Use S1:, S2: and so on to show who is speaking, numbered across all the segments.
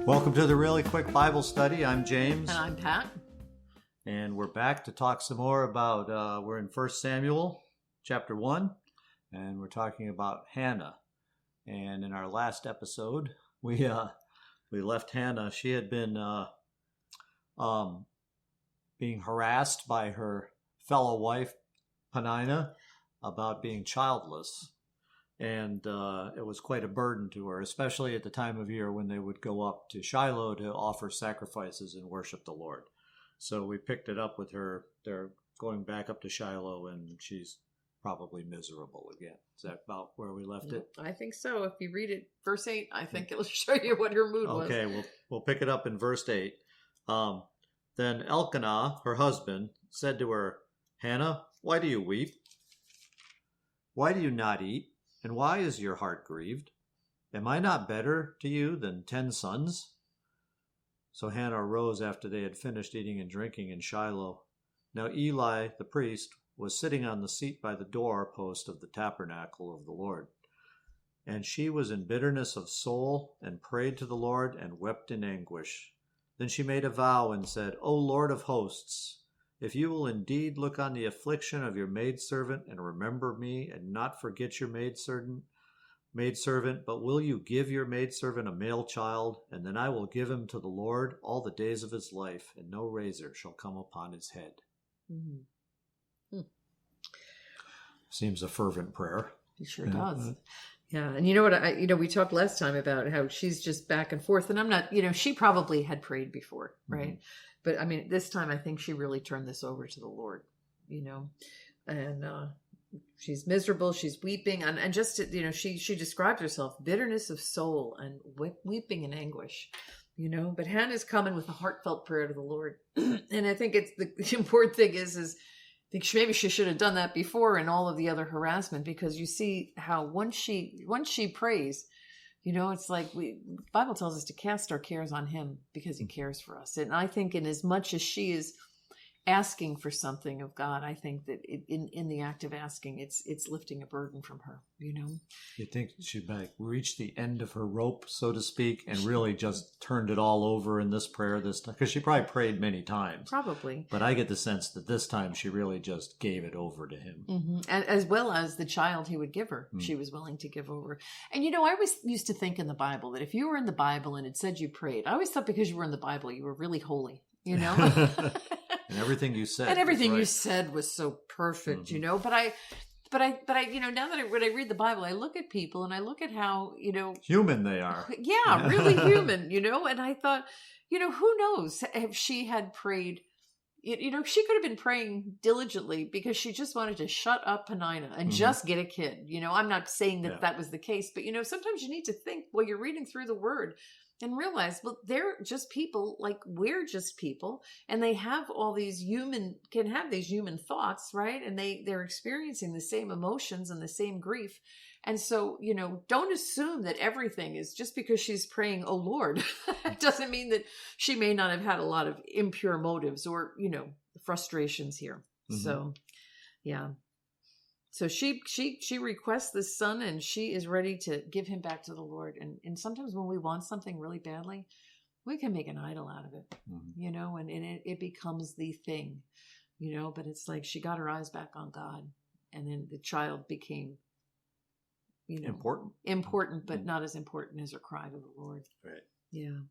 S1: Welcome to the Really Quick Bible Study. I'm James.
S2: And I'm Pat.
S1: And we're back to talk some more about, we're in 1 Samuel chapter 1, and we're talking about Hannah. And in our last episode, we left Hannah. She had been being harassed by her fellow wife, Peninnah, about being childless. And it was quite a burden to her, especially at the time of year when they would go up to Shiloh to offer sacrifices and worship the Lord. So we picked it up with her. They're going back up to Shiloh, and she's probably miserable again. Is that about where we left it?
S2: I think so. If you read it, verse 8, I think it'll show you what her mood was.
S1: Okay, we'll pick it up in verse 8. Then Elkanah, her husband, said to her, "Hannah, why do you weep? Why do you not eat? And why is your heart grieved? Am I not better to you than 10 sons?" So Hannah arose after they had finished eating and drinking in Shiloh. Now Eli, the priest, was sitting on the seat by the door post of the tabernacle of the Lord. And she was in bitterness of soul, and prayed to the Lord, and wept in anguish. Then she made a vow and said, "O Lord of hosts, if you will indeed look on the affliction of your maidservant and remember me, and not forget your maidservant, but will you give your maidservant a male child, and then I will give him to the Lord all the days of his life, and no razor shall come upon his head."
S2: Mm-hmm.
S1: Seems a fervent prayer.
S2: It sure does. Yeah, and you know what? We talked last time about how she's just back and forth, and I'm not. She probably had prayed before, right? Mm-hmm. But I mean, this time I think she really turned this over to the Lord, and she's miserable, she's weeping, and just she described herself bitterness of soul and weeping in anguish, But Hannah's coming with a heartfelt prayer to the Lord, and I think it's the important thing is I think maybe she should have done that before in all of the other harassment, because you see how once she prays, it's like the Bible tells us to cast our cares on him because he cares for us. And I think in as much as she is asking for something of God, I think that in the act of asking, it's lifting a burden from her,
S1: You think she reached the end of her rope, so to speak, and really just turned it all over in this prayer this time? Because she probably prayed many times.
S2: Probably.
S1: But I get the sense that this time she really just gave it over to him.
S2: Mm-hmm. And as well as the child he would give her, she was willing to give over. And I always used to think in the Bible that if you were in the Bible and it said you prayed, I always thought because you were in the Bible, you were really holy,
S1: And everything you said.
S2: And everything you said was so perfect, But I, now that when I read the Bible, I look at people and I look at how,
S1: human they are.
S2: Yeah, really human, And I thought, who knows if she had prayed, she could have been praying diligently because she just wanted to shut up Peninnah and just get a kid. I'm not saying that was the case, but, sometimes you need to think while you're reading through the word and realize, well, they're just people like we're just people, and they have all these can have these human thoughts, right? And they're experiencing the same emotions and the same grief. And so, don't assume that everything is just because she's praying, "Oh Lord," it doesn't mean that she may not have had a lot of impure motives or, frustrations here. Mm-hmm. So, yeah. So she requests this son, and she is ready to give him back to the Lord. And sometimes when we want something really badly, we can make an idol out of it, and it becomes the thing, but it's like she got her eyes back on God, and then the child became, important, but not as important as her cry to the Lord.
S1: Right.
S2: Yeah.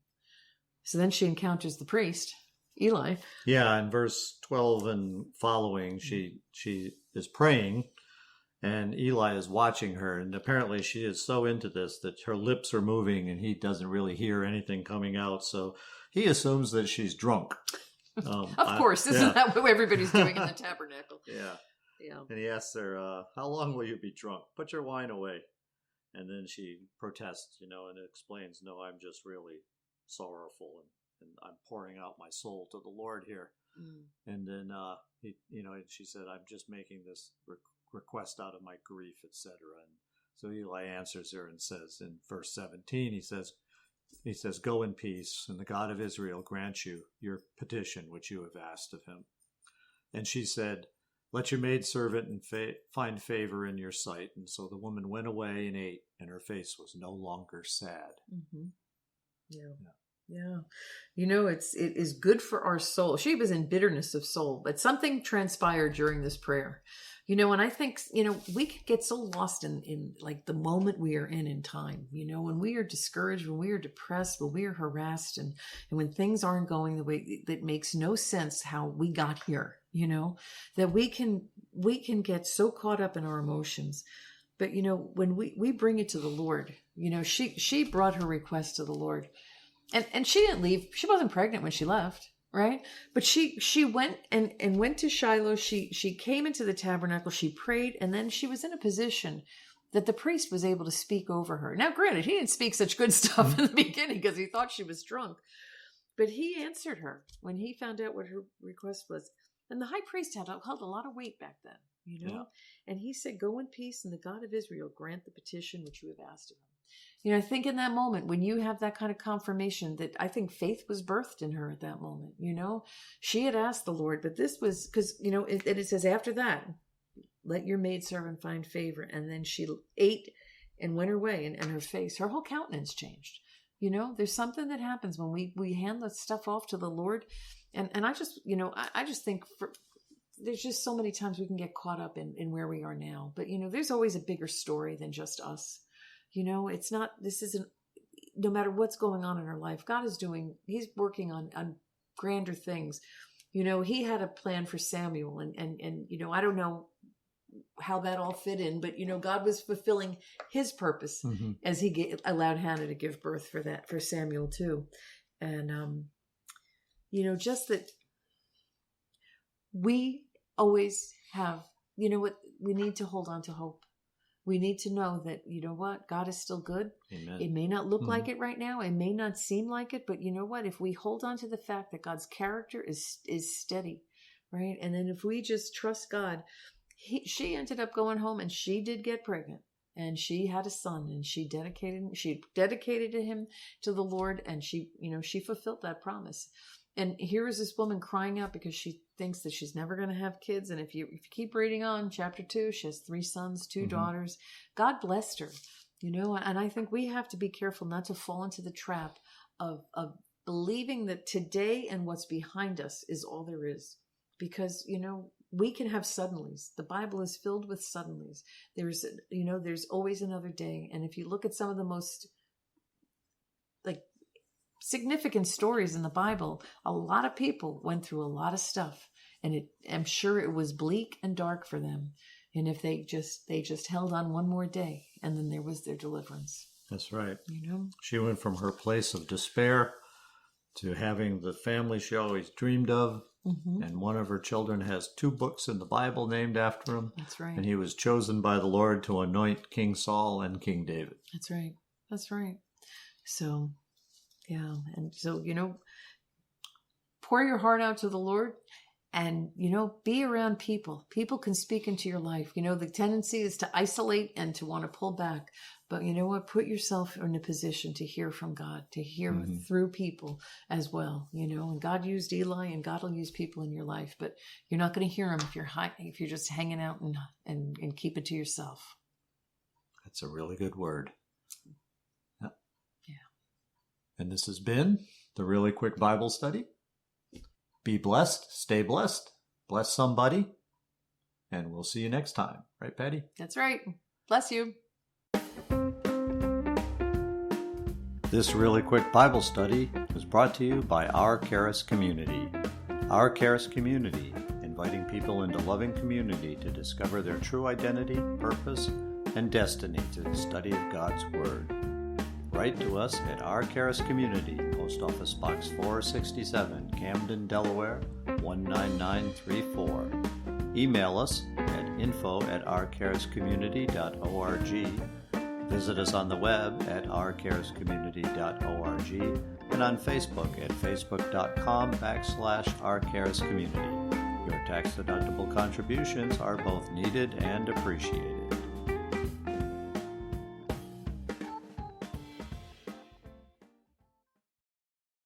S2: So then she encounters the priest, Eli.
S1: Yeah. In verse 12 and following, she is praying, and Eli is watching her, and apparently she is so into this that her lips are moving and he doesn't really hear anything coming out. So he assumes that she's drunk.
S2: Of course, isn't that what everybody's doing in the tabernacle?
S1: Yeah.
S2: Yeah.
S1: And he asks her, "How long will you be drunk? Put your wine away." And then she protests, and explains, "No, I'm just really sorrowful, and I'm pouring out my soul to the Lord here." And then she said, "I'm just making this request out of my grief, etc." And so Eli answers her and says in verse 17, he says, "Go in peace, and the God of Israel grant you your petition which you have asked of him." And she said, "Let your maidservant find favor in your sight." And so the woman went away and ate, and her face was no longer sad.
S2: Mm-hmm. Yeah. Yeah. It is good for our soul. She was in bitterness of soul, but something transpired during this prayer. And I think, we can get so lost in like the moment we are in time, when we are discouraged, when we are depressed, when we are harassed, and when things aren't going the way that makes no sense how we got here, that we can get so caught up in our emotions. But, when we bring it to the Lord, she brought her request to the Lord. And she didn't leave. She wasn't pregnant when she left, right? But she went and went to Shiloh. She came into the tabernacle. She prayed, and then she was in a position that the priest was able to speak over her. Now, granted, he didn't speak such good stuff in the beginning because he thought she was drunk. But he answered her when he found out what her request was. And the high priest held a lot of weight back then,
S1: Yeah.
S2: And he said, "Go in peace, and the God of Israel grant the petition which you have asked of him." I think in that moment, when you have that kind of confirmation, that I think faith was birthed in her at that moment. She had asked the Lord, but this was because, it says after that, let your maidservant find favor. And then she ate and went her way, and her face, her whole countenance changed. There's something that happens when we hand the stuff off to the Lord. And I just, I just think there's just so many times we can get caught up in where we are now. But, there's always a bigger story than just us. This isn't, no matter what's going on in our life, God is he's working on grander things. He had a plan for Samuel, and I don't know how that all fit in, but, God was fulfilling his purpose as he allowed Hannah to give birth for Samuel too. And, just that we always have, what we need to hold on to hope. We need to know that, God is still good.
S1: Amen.
S2: It may not look like it right now. It may not seem like it, but if we hold on to the fact that God's character is steady, right? And then if we just trust God, she ended up going home, and she did get pregnant, and she had a son, and she dedicated him to the Lord, and she fulfilled that promise. And here is this woman crying out because she thinks that she's never going to have kids. And if you keep reading on, chapter 2, she has 3 sons, 2 daughters. God blessed her, and I think we have to be careful not to fall into the trap of believing that today and what's behind us is all there is. Because, we can have suddenlies. The Bible is filled with suddenlies. There's always another day. And if you look at some of the most significant stories in the Bible, a lot of people went through a lot of stuff, and I'm sure it was bleak and dark for them. And if they just held on one more day, and then there was their deliverance.
S1: That's right. She went from her place of despair to having the family she always dreamed of. And one of her children has 2 books in the Bible named after him.
S2: That's right.
S1: And he was chosen by the Lord to anoint King Saul and King David. That's
S2: right. So, yeah. And so, pour your heart out to the Lord, and, be around people. People can speak into your life. The tendency is to isolate and to want to pull back. But you know what? Put yourself in a position to hear from God, to hear through people as well. And God used Eli, and God will use people in your life. But you're not going to hear him if you're just hanging out and keep it to yourself.
S1: That's a really good word.
S2: Yeah.
S1: And this has been the Really Quick Bible Study. Be blessed. Stay blessed. Bless somebody. And we'll see you next time. Right, Patty?
S2: That's right. Bless you.
S1: This Really Quick Bible Study was brought to you by Our Charis Community. Our Charis Community, inviting people into loving community to discover their true identity, purpose, and destiny through the study of God's Word. Write to us at Our Charis Community, Post Office Box 467, Camden, Delaware, 19934. Email us at info@ourchariscommunity.org. Visit us on the web at ourchariscommunity.org and on Facebook at facebook.com/ourchariscommunity. Your tax-deductible contributions are both needed and appreciated.